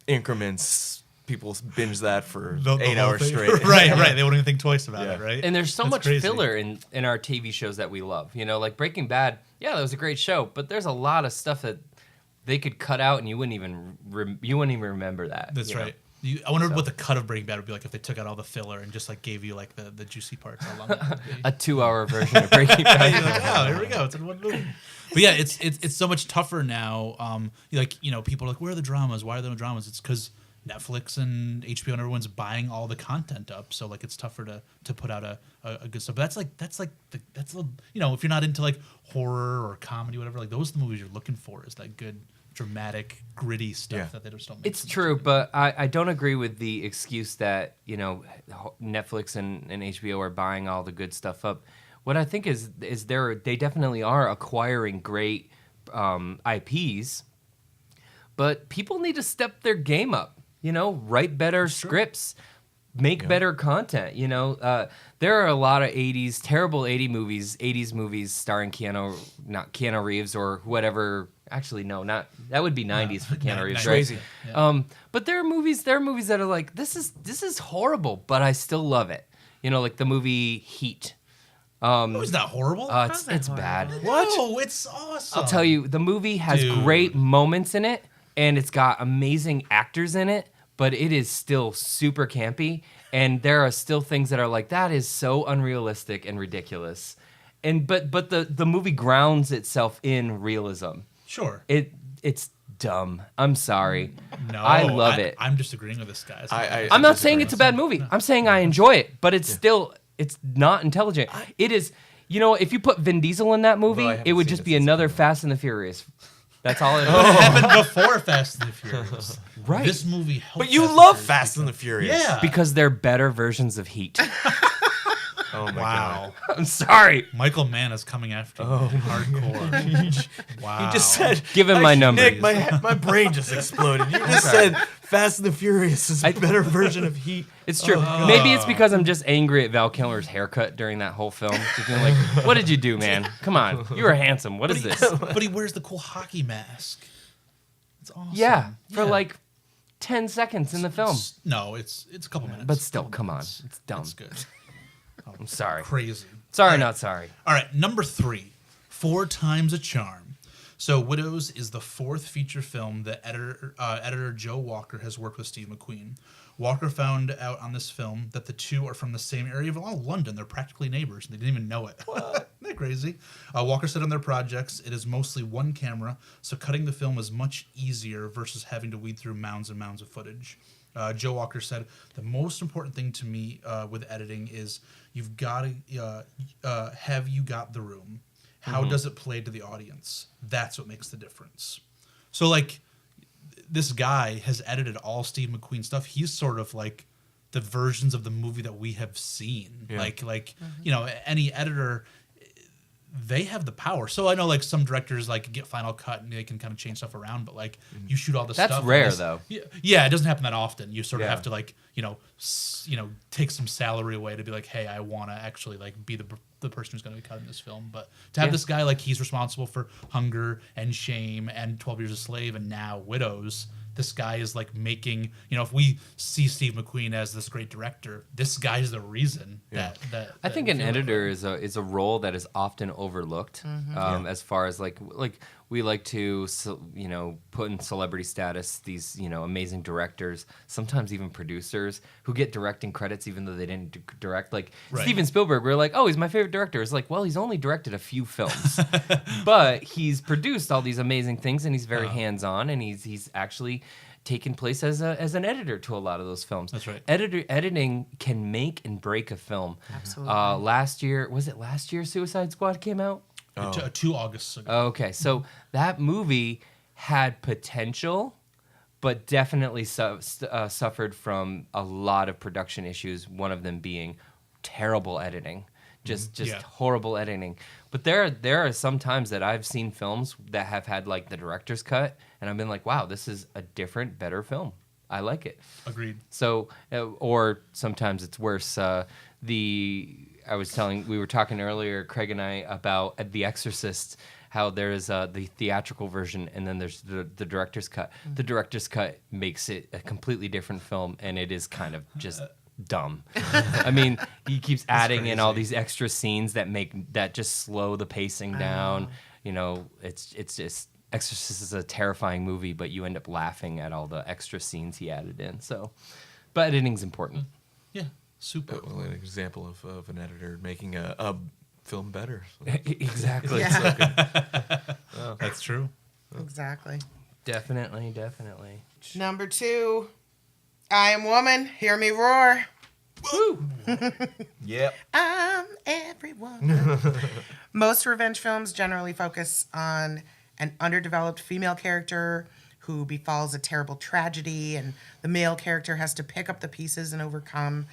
increments, people binge that for 8 hours straight. right. They won't even think twice about it, right? And there's so That's much crazy. filler in our TV shows that we love. Like Breaking Bad. Yeah, that was a great show, but there's a lot of stuff that they could cut out, and you wouldn't even remember that. That's right. I wonder what the cut of Breaking Bad would be like if they took out all the filler and just gave you the juicy parts. How long it would be. A 2-hour version of Breaking Bad. You're like, oh, here we go. It's in one movie. But yeah, it's so much tougher now. People are like, where are the dramas? Why are there no dramas? It's because Netflix and HBO and everyone's buying all the content up. So it's tougher to put out a good stuff. But that's if you're not into horror or comedy, whatever, those are the movies you're looking for. Is that good, dramatic, gritty stuff that they just don't make. It's true, but I don't agree with the excuse that Netflix and HBO are buying all the good stuff up. What I think is they definitely are acquiring great IPs, but people need to step their game up. Write better scripts, make better content. There are a lot of terrible 80s movies starring Keanu Reeves or whatever. Actually, no, not that would be 90s for Keanu Reeves, right? Crazy. Yeah. But there are movies that are like, this is horrible, but I still love it. Like the movie Heat. It's not horrible. It's bad. What? No, it's awesome. I'll tell you, the movie has great moments in it, and it's got amazing actors in it, but it is still super campy, and there are still things that are like, that is so unrealistic and ridiculous. But the movie grounds itself in realism. Sure. It's dumb. I'm sorry. No, I love it. I'm disagreeing with this guy. I'm not saying it's a bad movie. I'm saying I enjoy it, but it's not intelligent. It is. If you put Vin Diesel in that movie, it would just be another Fast and the Furious. That's all it is. But it happened before Fast and the Furious. Right. This movie helped. But you love Fast and the Furious. Yeah. Because they're better versions of Heat. Oh my Wow. God. I'm sorry. Michael Mann is coming after you. Hardcore. Wow. You just said. Give him my number. Nick, my brain just exploded. You just said Fast and the Furious is a better version of Heat. It's true. Maybe it's because I'm just angry at Val Kilmer's haircut during that whole film. Just being like, what did you do, man? Come on. You were handsome. What is this? But he wears the cool hockey mask. It's awesome. Yeah, for 10 seconds in the film. No, it's a couple minutes. But still, come on. It's dumb. It's good. I'm sorry. Crazy. Sorry, not sorry. All right, number 3, 4 Times a Charm. So Widows is the 4th feature film that editor Joe Walker has worked with Steve McQueen. Walker found out on this film that the two are from the same area of London. They're practically neighbors. They didn't even know it. What? Isn't that crazy? Walker said on their projects, it is mostly one camera, so cutting the film is much easier versus having to weed through mounds and mounds of footage. Joe Walker said, the most important thing to me with editing is you've got to have you got the room. How does it play to the audience? That's what makes the difference. So this guy has edited all Steve McQueen stuff. He's sort of like the versions of the movie that we have seen. Yeah. Any editor, they have the power. So I know like some directors like get final cut and they can kind of change stuff around, but like you shoot all this That's stuff. and rare, this- though. Yeah, it doesn't happen that often. You sort of Yeah. have to like take some salary away to be like, hey, I want to actually like be the person who's going to be cutting this film. But to have this guy like he's responsible for Hunger and Shame and 12 Years a Slave and now Widows. This guy is like making, if we see Steve McQueen as this great director, this guy is the reason that I think an editor is a role that is often overlooked, as far as like we like to put in celebrity status these amazing directors, sometimes even producers who get directing credits even though they didn't direct. Like Right. Steven Spielberg, we're like, oh, he's my favorite director. It's like, well, he's only directed a few films, but he's produced all these amazing things and he's very hands on and he's actually taken place as an editor to a lot of those films. That's right. Editing can make and break a film. Absolutely. Last year Suicide Squad came out? 2 Augusts ago. Okay, so that movie had potential, but definitely suffered from a lot of production issues, one of them being terrible editing. Just Yeah. horrible editing. But there are some times that I've seen films that have had like the director's cut, and I've been like, wow, this is a different, better film. I like it. Agreed. So, or sometimes it's worse. We were talking earlier, Craig and I, about The Exorcist, how there is the theatrical version and then there's the director's cut. The director's cut makes it a completely different film, and it is kind of just dumb. I mean, he keeps adding in all these extra scenes that just slow the pacing down. It's just Exorcist is a terrifying movie, but you end up laughing at all the extra scenes he added in. So, but editing's important. Yeah. Super. Well, an example of an editor making a film better. Exactly. Yeah. That's true. Exactly. Definitely. Number 2, I Am Woman, Hear Me Roar. Woo! Yep. I'm everyone. Most revenge films generally focus on an underdeveloped female character who befalls a terrible tragedy, and the male character has to pick up the pieces and overcome.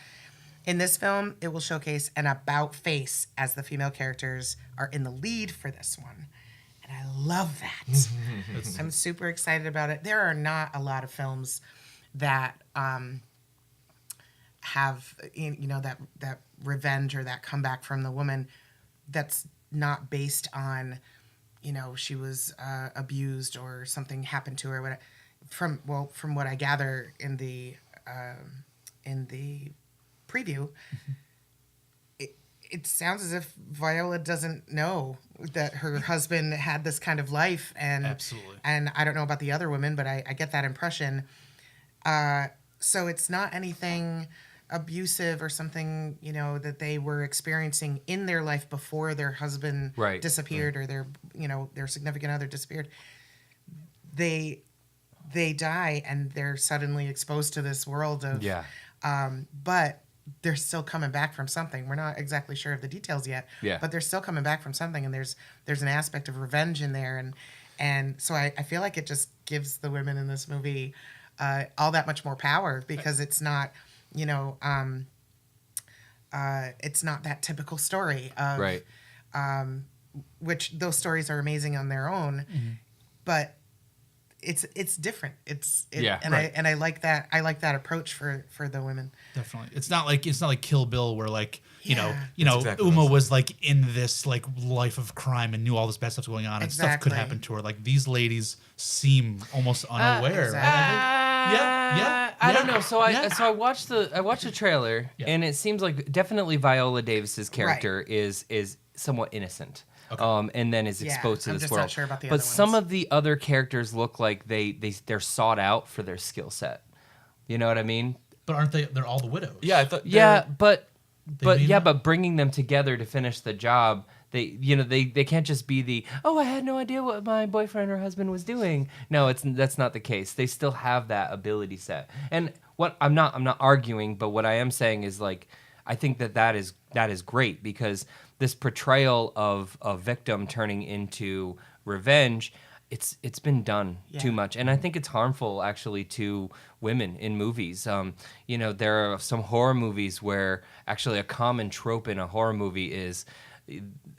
In this film, it will showcase an about face as the female characters are in the lead for this one. And I love that. I'm super excited about it. There are not a lot of films that have that revenge or that comeback from the woman that's not based on she was abused or something happened to her. From what I gather in the preview, it sounds as if Viola doesn't know that her husband had this kind of life, and Absolutely. And I don't know about the other women, but I get that impression. So it's not anything abusive or something that they were experiencing in their life before their husband disappeared or their significant other disappeared. They die and they're suddenly exposed to this world of but they're still coming back from something. We're not exactly sure of the details yet, but they're still coming back from something, and there's an aspect of revenge in there, and so I feel like it just gives the women in this movie all that much more power, because it's not it's not that typical story of which those stories are amazing on their own, but it's different. I like that. I like that approach for the women. Definitely. It's not like Kill Bill where like Yeah. exactly what I Uma was was like in this like life of crime and knew all this bad stuff's going on and stuff could Exactly. happen to her. Like these ladies seem almost unaware. exactly. I don't know. So Yeah. I watched the trailer, Yeah. and it seems like definitely Viola Davis's character is somewhat innocent. Okay. And then is Yeah, exposed to I'm this just world. not sure about the but other some ones. of the other characters look like they're sought out for their skill set. You know what I mean? But aren't they? They're all the widows. Yeah, I thought. Yeah, but mean- but bringing them together to finish the job, they can't just be I had no idea what my boyfriend or husband was doing. No, that's not the case. They still have that ability set. And what I'm not arguing, but what I am saying is like I think that is great, because this portrayal of a victim turning into revenge, it's been done too much, and I think it's harmful actually to women in movies. There are some horror movies where actually a common trope in a horror movie is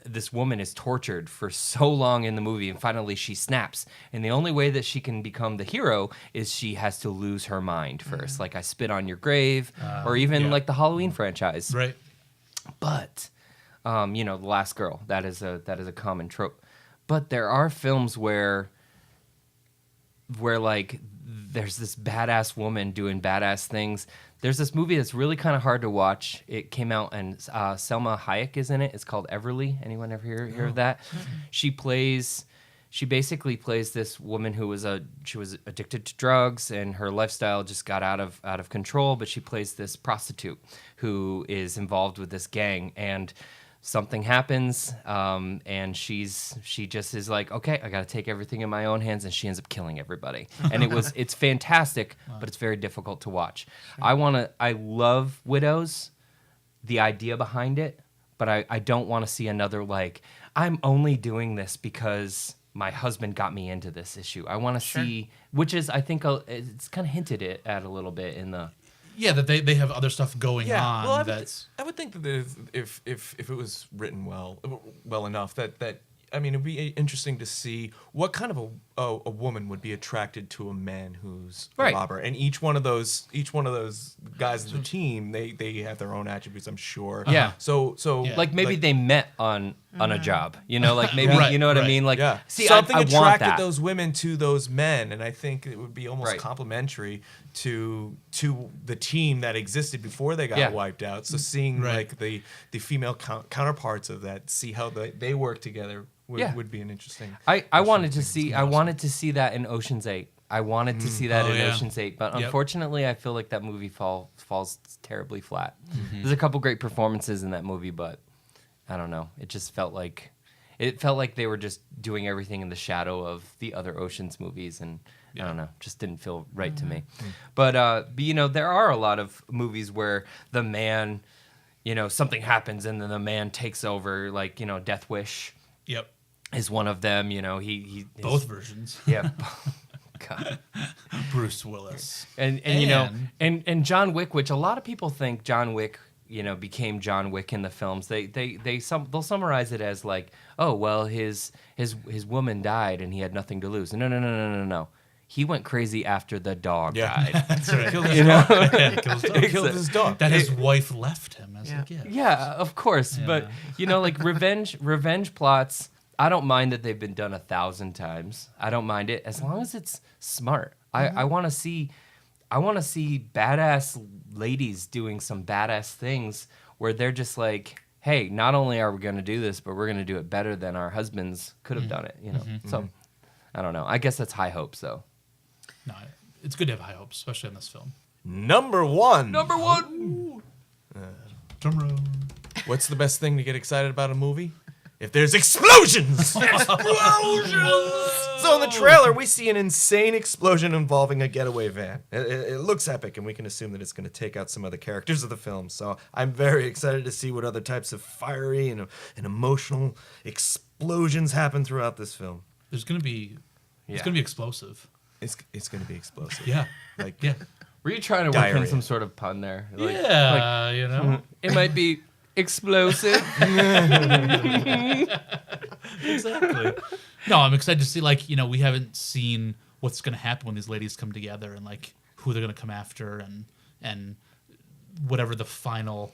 this woman is tortured for so long in the movie, and finally she snaps. And the only way that she can become the hero is she has to lose her mind first. Like I Spit on Your Grave, or even like the Halloween franchise. Right. But The Last Girl, that is a common trope. But there are films where like there's this badass woman doing badass things. There's this movie that's really kind of hard to watch. It came out and Selma Hayek is in it. It's called Everly. Anyone ever hear of that? She basically plays this woman who was addicted to drugs, and her lifestyle just got out of control. But she plays this prostitute who is involved with this gang, and something happens, and she just is like, okay, I got to take everything in my own hands, and she ends up killing everybody. And it's fantastic, but it's very difficult to watch. I love Widows, the idea behind it, but I don't want to see another like, I'm only doing this because my husband got me into this issue. I want to see, which is, I think, it's kind of hinted at a little bit in the... Yeah, that they have other stuff going on. Well, I would think that if it was written well enough, that I mean, it'd be interesting to see what kind of a woman would be attracted to a man who's a robber. And each one of those guys in the team, they have their own attributes, I'm sure. Yeah. So like maybe they met on a job, like maybe you know what I mean. Like, see, something I attracted want that. those women to those men, and I think it would be almost Right. complementary to the team that existed before they got wiped out. So seeing like the female counterparts of that, see how they work together would be an interesting. I wanted to see that in Ocean's 8. I wanted to see that in Ocean's 8, but unfortunately, I feel like that movie falls terribly flat. There's a couple great performances in that movie, but I don't know. It just felt like they were just doing everything in the shadow of the other Ocean's movies, and I don't know, just didn't feel right to me. But there are a lot of movies where the man, something happens and then the man takes over, like Death Wish. Yep. Is one of them. Both versions. Yeah. God. Bruce Willis. And John Wick, which a lot of people think John Wick, became John Wick in the films. They'll summarize it as like, oh well, his woman died and he had nothing to lose. No. He went crazy after the dog died. That's right. Killed his dog. He killed his dog. That his wife left him as a gift. Yeah, of course. Yeah. But like revenge plots, I don't mind that they've been done 1,000 times. I don't mind it as long as it's smart. I want to see badass ladies doing some badass things where they're just like, hey, not only are we going to do this, but we're going to do it better than our husbands could have done it. So I don't know. I guess that's high hopes though. No, it's good to have high hopes, especially in this film. Number one. Drum roll. What's the best thing to get excited about a movie? If there's explosions! So in the trailer, we see an insane explosion involving a getaway van. It looks epic, and we can assume that it's going to take out some other characters of the film. So I'm very excited to see what other types of fiery and emotional explosions happen throughout this film. There's going to be... It's going to be explosive. It's going to be explosive. Yeah. Were you trying to work in some sort of pun there? Like, it might be explosive. Exactly. No, I'm excited to see, we haven't seen what's going to happen when these ladies come together and, who they're going to come after and whatever the final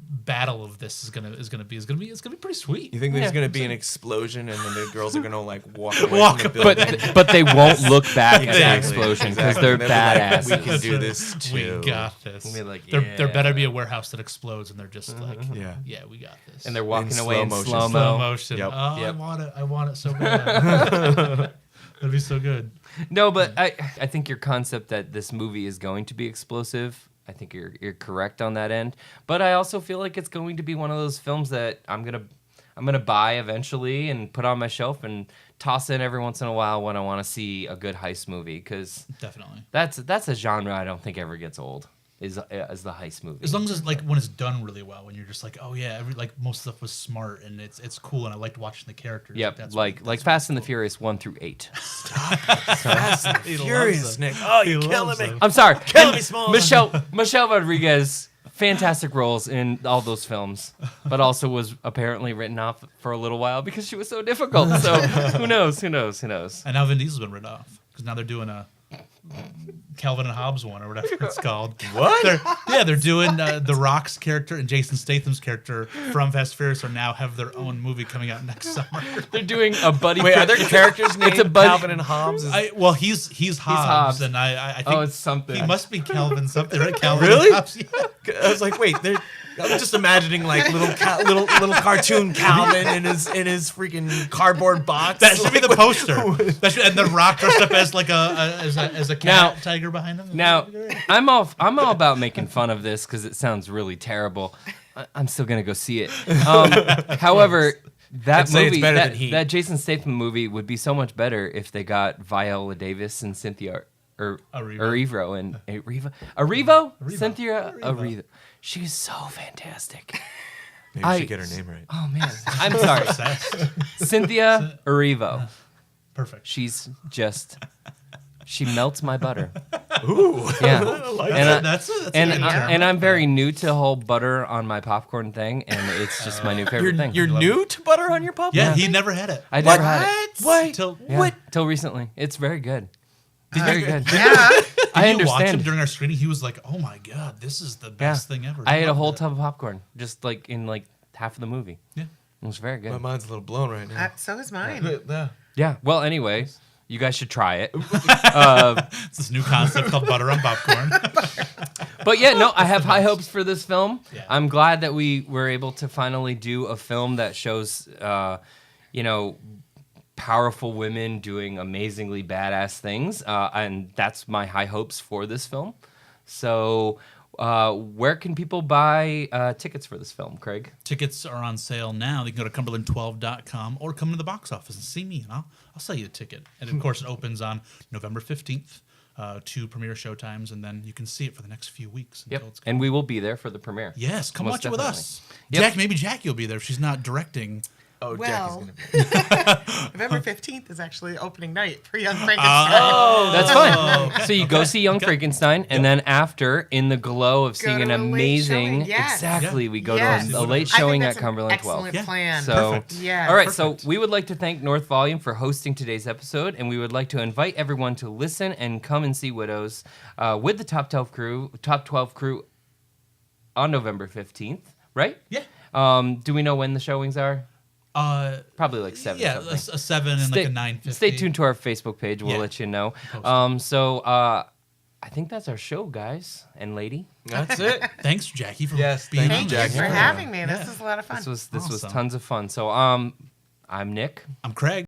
battle of this is gonna be. It's gonna be pretty sweet. You think there's gonna be an explosion and then the girls are gonna walk away from the building? But they won't look back at the explosion because they're badass. We can do this too. We got this. Like, there better be a warehouse that explodes and they're just yeah, we got this. And they're walking away in slow motion. Yep. Oh, yep. I want it so bad. That'd be so good. No, but I think your concept that this movie is going to be explosive, I think you're correct on that end. But I also feel like it's going to be one of those films that I'm gonna buy eventually and put on my shelf and toss in every once in a while when I want to see a good heist movie, because definitely that's a genre I don't think ever gets old. Is the heist movie. As long as it's when it's done really well, when you're just oh yeah, most stuff was smart and it's cool and I liked watching the characters. Yep, that's Fast and the Furious 1 through 8. Fast and Furious, Nick. Oh, you're killing me. I'm sorry. Killing me, Small. Michelle Rodriguez fantastic roles in all those films, but also was apparently written off for a little while because she was so difficult. So who knows? And now Vin Diesel's been written off because now they're doing a Calvin and Hobbes one or whatever it's called. What? They're doing The Rock's character and Jason Statham's character from Fast and Furious are now have their own movie coming out next summer. They're doing a buddy. Wait, are there characters named It's a buddy- Calvin and Hobbes? He's Hobbes, and I think Oh, it's something. he must be Calvin something, right? Calvin Really? and Hobbes, yeah. I was like, wait, I'm just imagining like little cartoon Calvin in his freaking cardboard box. That should be the poster. And The Rock dressed up as like as a cat tiger behind him. Now, I'm all about making fun of this because it sounds really terrible. I'm still gonna go see it. However, that I'd say it's movie, better than Heat. that Jason Statham movie would be so much better if they got Viola Davis and Cynthia Erivo and Erivo? Cynthia Erivo. She's so fantastic. Maybe we should get her name right. Oh man, I'm sorry, Cynthia Erivo. Perfect. She's just. She melts my butter. Ooh. Yeah. That's And I'm very new to whole butter on my popcorn thing, and it's just my new favorite thing. You're new to butter on your popcorn? Yeah, he never had it. I never had it. What? Till recently. It's very good. It's very good. Yeah. I Did you watch him understand. during our screening? He was like, "Oh my god, this is the best thing ever." I ate a loved whole it. tub of popcorn, just like in like half of the movie. Yeah. It was very My good. mind's a little blown right now. So is mine. Yeah. Yeah. Well, anyway, you guys should try it. It's this new concept called butter on popcorn. But yeah, no, I have high hopes for this film. Yeah. I'm glad that we were able to finally do a film that shows, powerful women doing amazingly badass things, and that's my high hopes for this film. So, where can people buy tickets for this film, Craig? Tickets are on sale now. They can go to Cumberland12.com or come to the box office and see me, and I'll sell you a ticket. And of course, it opens on November 15th. 2 premiere showtimes, and then you can see it for the next few weeks. Until it's And we will be there for the premiere. Yes, come Most watch it with definitely. us. Yep. Maybe Jackie will be there if she's not directing. Oh, Well, Jackie's gonna be. November 15th is actually opening night for Young Frankenstein. That's fine. So you go see Young Frankenstein, and then after, in the glow of seeing an to a late amazing, showing, yes. exactly, we go Yes. to a late I think showing that's at an Cumberland 12. Excellent plan. So, Perfect. Yeah. all right. So Perfect. we would like to thank North Volume for hosting today's episode, and we would like to invite everyone to listen and come and see Widows with the Top 12 crew on November 15th, right? Yeah. Do we know when the showings are? Probably like 7 Yeah, or something. a 7 and like a 9:50. Stay tuned to our Facebook page. We'll Yeah. let you know. Post I think that's our show, guys and lady. That's it. Thanks, Jackie, for Yes, being thank on. Thank Jackie. you for Yeah. having me. This Yeah. is a lot of fun. This was Awesome. tons of fun. So I'm Nick. I'm Craig.